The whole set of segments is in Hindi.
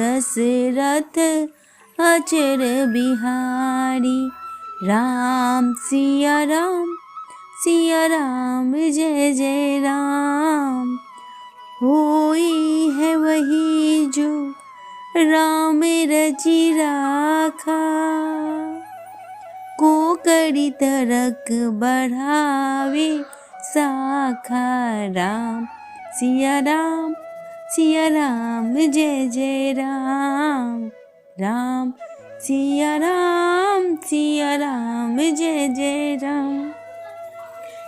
दशरथ अचर बिहारी। राम सिया राम जय जय राम। होई है वही जो राम रचि राखा। को करी तरक बढ़ावे साखा। राम सिया राम जय जय राम। राम सिया राम जय जय राम।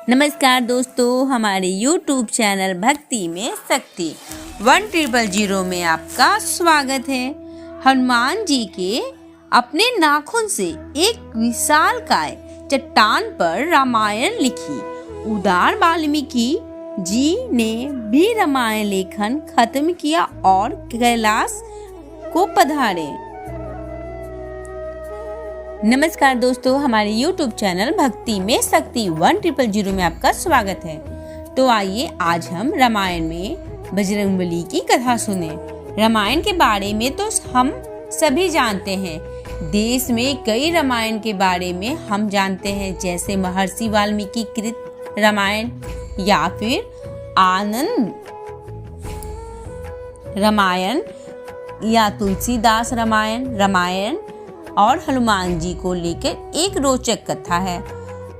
नमस्कार दोस्तों, हमारे YouTube चैनल भक्ति में शक्ति 1000 में आपका स्वागत है। हनुमान जी के अपने नाखून से एक विशालकाय चट्टान पर रामायण लिखी। उदार वाल्मीकि जी ने भी रामायण लेखन खत्म किया और कैलाश को पधारे। नमस्कार दोस्तों, हमारे YouTube चैनल भक्ति में शक्ति 1000 में आपका स्वागत है। तो आइए आज हम रामायण में बजरंगबली की कथा सुने। रामायण के बारे में तो हम सभी जानते हैं। देश में कई रामायण के बारे में हम जानते हैं, जैसे महर्षि वाल्मीकि कृत रामायण या फिर आनंद रामायण या तुलसीदास रामायण और हनुमान जी को लेकर एक रोचक कथा है।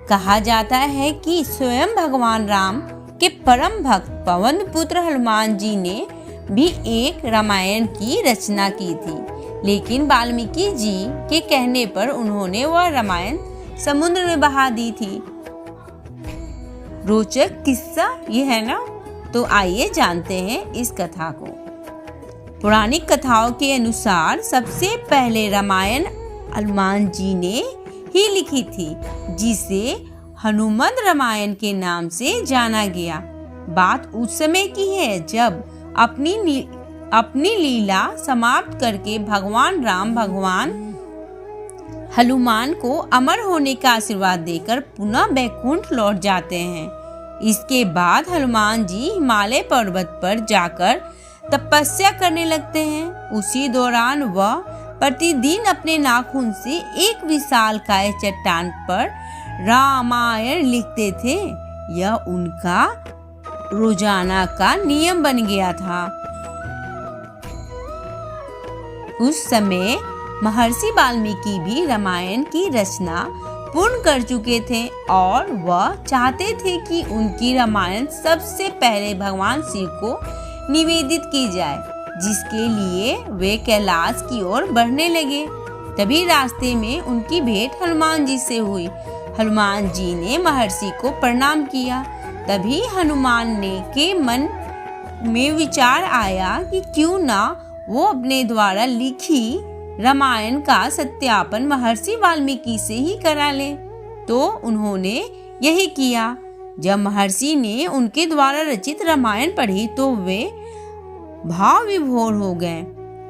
कहा जाता है कि स्वयं भगवान राम के परम भक्त पवन पुत्र हनुमान जी ने भी एक रामायण की रचना की थी, लेकिन वाल्मीकि जी के कहने पर उन्होंने वह रामायण समुद्र में बहा दी थी। रोचक किस्सा ये है ना? तो आइए जानते हैं इस कथा को। पौराणिक कथाओं के अनुसार सबसे पहले रामायण हनुमान जी ने ही लिखी थी, जिसे हनुमंत रामायण के नाम से जाना गया। बात उस समय की है जब अपनी लीला समाप्त करके भगवान राम भगवान हनुमान को अमर होने का आशीर्वाद देकर पुनः बैकुंठ लौट जाते हैं। इसके बाद हनुमान जी हिमालय पर्वत पर जाकर तपस्या करने लगते हैं। उसी दौरान वह प्रतिदिन अपने नाखून से एक विशालकाय चट्टान पर रामायण लिखते थे। यह उनका रोजाना का नियम बन गया था। उस समय महर्षि वाल्मीकि भी रामायण की रचना पूर्ण कर चुके थे और वह चाहते थे कि उनकी रामायण सबसे पहले भगवान शिव को निवेदित की जाए, जिसके लिए वे कैलाश की ओर बढ़ने लगे। तभी रास्ते में उनकी भेंट हनुमान जी से हुई। हनुमान जी ने महर्षि को प्रणाम किया। तभी हनुमान ने के मन में विचार आया कि क्यों ना वो अपने द्वारा लिखी रामायण का सत्यापन महर्षि वाल्मीकि से ही करा ले। तो उन्होंने यही किया। जब महर्षि ने उनके द्वारा रचित रामायण पढ़ी तो वे भाव विभोर हो गए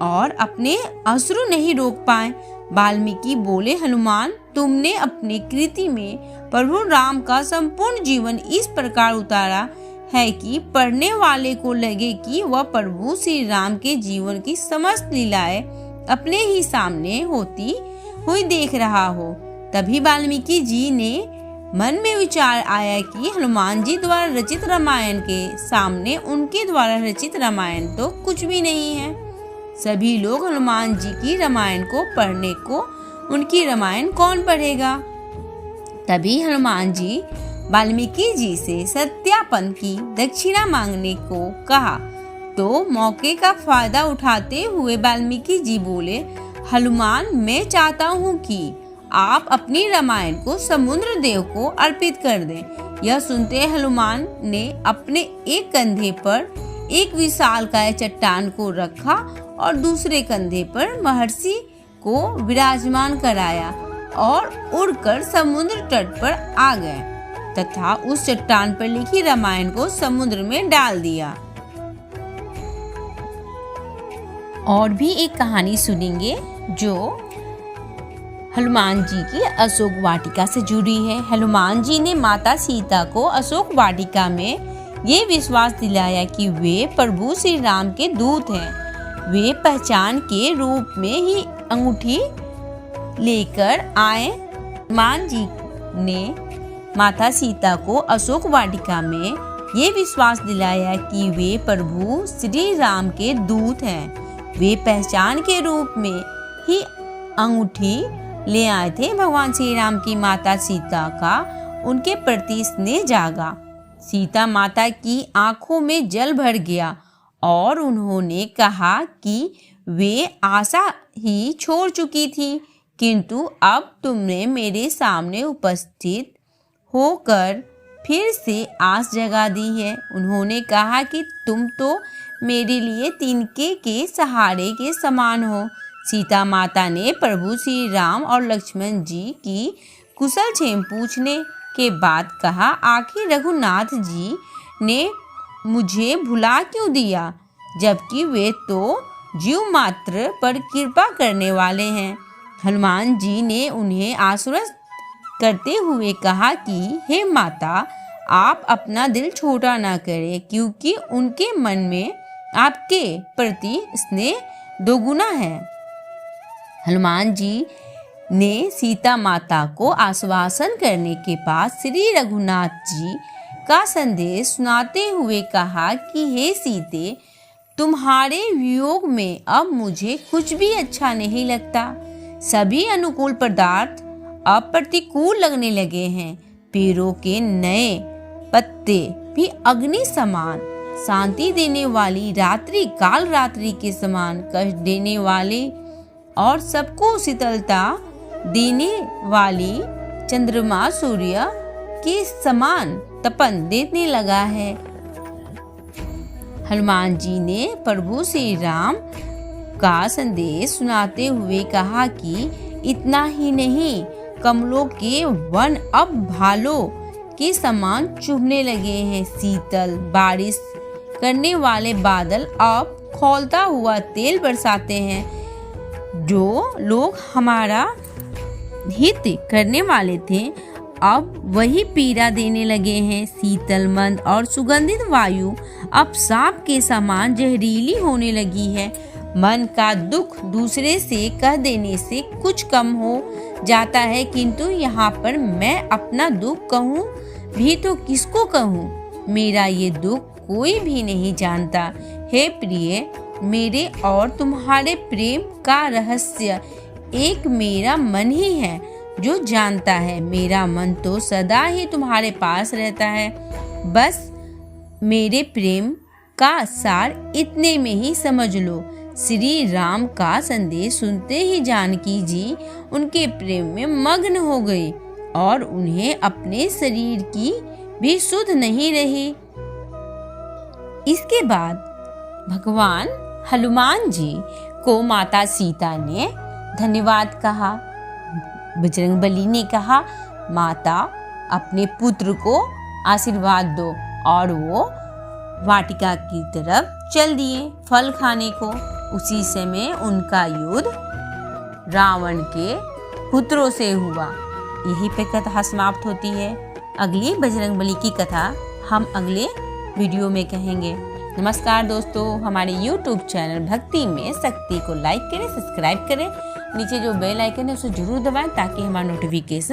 और अपने अश्रु नहीं रोक पाए। वाल्मीकि बोले, हनुमान, तुमने अपनी कृति में प्रभु राम का संपूर्ण जीवन इस प्रकार उतारा है कि पढ़ने वाले को लगे कि वह प्रभु श्री राम के जीवन की समस्त लीलाएं अपने ही सामने होती हुई देख रहा हो। तभी वाल्मीकि जी ने मन में विचार आया कि हनुमान जी द्वारा रचित रामायण के सामने उनके द्वारा रचित रामायण तो कुछ भी नहीं है। सभी लोग हनुमान जी की रामायण को पढ़ने को उनकी रामायण कौन पढ़ेगा? तभी हनुमान जी वाल्मीकि जी से सत्यापन की दक्षिणा मांगने को कहा। तो मौके का फायदा उठाते हुए वाल्मीकि जी बोले, हनुमान, मैं चाहता हूँ कि आप अपनी रामायण को समुद्र देव को अर्पित कर दें। यह सुनते हनुमान ने अपने एक कंधे पर एक विशालकाय चट्टान को रखा और दूसरे कंधे पर महर्षि को विराजमान कराया और उड़कर समुद्र तट पर आ गए तथा उस चट्टान पर लिखी रामायण को समुद्र में डाल दिया। और भी एक कहानी सुनेंगे जो हनुमान जी की अशोक वाटिका से जुड़ी है। हनुमान जी ने माता सीता को अशोक वाटिका में ये विश्वास दिलाया कि वे प्रभु श्री राम के दूत हैं। वे पहचान के रूप में ही अंगूठी लेकर आए। हनुमान जी ने माता सीता को अशोक वाटिका में ये विश्वास दिलाया कि वे प्रभु श्री राम के दूत हैं। वे पहचान के रूप में ही अंगूठी ले आए थे। भगवान श्री राम की माता सीता का उनके प्रति स्नेह जागा। सीता माता की आंखों में जल भर गया और उन्होंने कहा कि वे आशा ही छोड़ चुकी थी, किंतु अब तुमने मेरे सामने उपस्थित होकर फिर से आस जगा दी है। उन्होंने कहा कि तुम तो मेरे लिए तिनके के सहारे के समान हो। सीता माता ने प्रभु श्री राम और लक्ष्मण जी की कुशल क्षेम पूछने के बाद कहा, आखिर रघुनाथ जी ने मुझे भुला क्यों दिया, जबकि वे तो जीव मात्र पर कृपा करने वाले हैं। हनुमान जी ने उन्हें आश्वस्त करते हुए कहा कि हे माता, आप अपना दिल छोटा ना करें, क्योंकि उनके मन में आपके प्रति स्नेह दोगुना है। हनुमान जी ने सीता माता को आश्वासन करने के बाद श्री रघुनाथ जी का संदेश सुनाते हुए कहा कि हे सीते, तुम्हारे वियोग में अब मुझे कुछ भी अच्छा नहीं लगता। सभी अनुकूल पदार्थ अब प्रतिकूल लगने लगे हैं। पेड़ों के नए पत्ते भी अग्नि समान, शांति देने वाली रात्रि काल रात्रि के समान कष्ट देने वाले और सबको शीतलता देने वाली चंद्रमा सूर्य के समान तपन देने लगा है। हनुमान जी ने प्रभु श्री राम का संदेश सुनाते हुए कहा कि इतना ही नहीं, कमलों के वन अब भालों के समान चुभने लगे हैं। शीतल बारिश करने वाले बादल अब खौलता हुआ तेल बरसाते हैं। जो लोग हमारा हित करने वाले थे, अब वही पीड़ा देने लगे हैं। शीतल मंद और सुगंधित वायु अब सांप के समान जहरीली होने लगी है। मन का दुख दूसरे से कह देने से कुछ कम हो जाता है, किंतु यहाँ पर मैं अपना दुख कहूँ भी तो किसको कहूँ। मेरा ये दुख कोई भी नहीं जानता। हे प्रिय, मेरे और तुम्हारे प्रेम का रहस्य एक मेरा मन ही है जो जानता है। मेरा मन तो सदा ही तुम्हारे पास रहता है। बस मेरे प्रेम का सार इतने में ही समझ लो। श्री राम का संदेश सुनते ही जानकी जी उनके प्रेम में मग्न हो गई और उन्हें अपने शरीर की भी सुध नहीं रही। इसके बाद भगवान हनुमान जी को माता सीता ने धन्यवाद कहा। बजरंगबली ने कहा, माता अपने पुत्र को आशीर्वाद दो, और वो वाटिका की तरफ चल दिए फल खाने को। उसी समय उनका युद्ध रावण के पुत्रों से हुआ। यही पे कथा समाप्त होती है। अगली बजरंगबली की कथा हम अगले वीडियो में कहेंगे। नमस्कार दोस्तों, हमारे YouTube चैनल भक्ति में शक्ति को लाइक करें, सब्सक्राइब करें। नीचे जो बेल आइकन है उसे जरूर दबाएं ताकि हमारा नोटिफिकेशन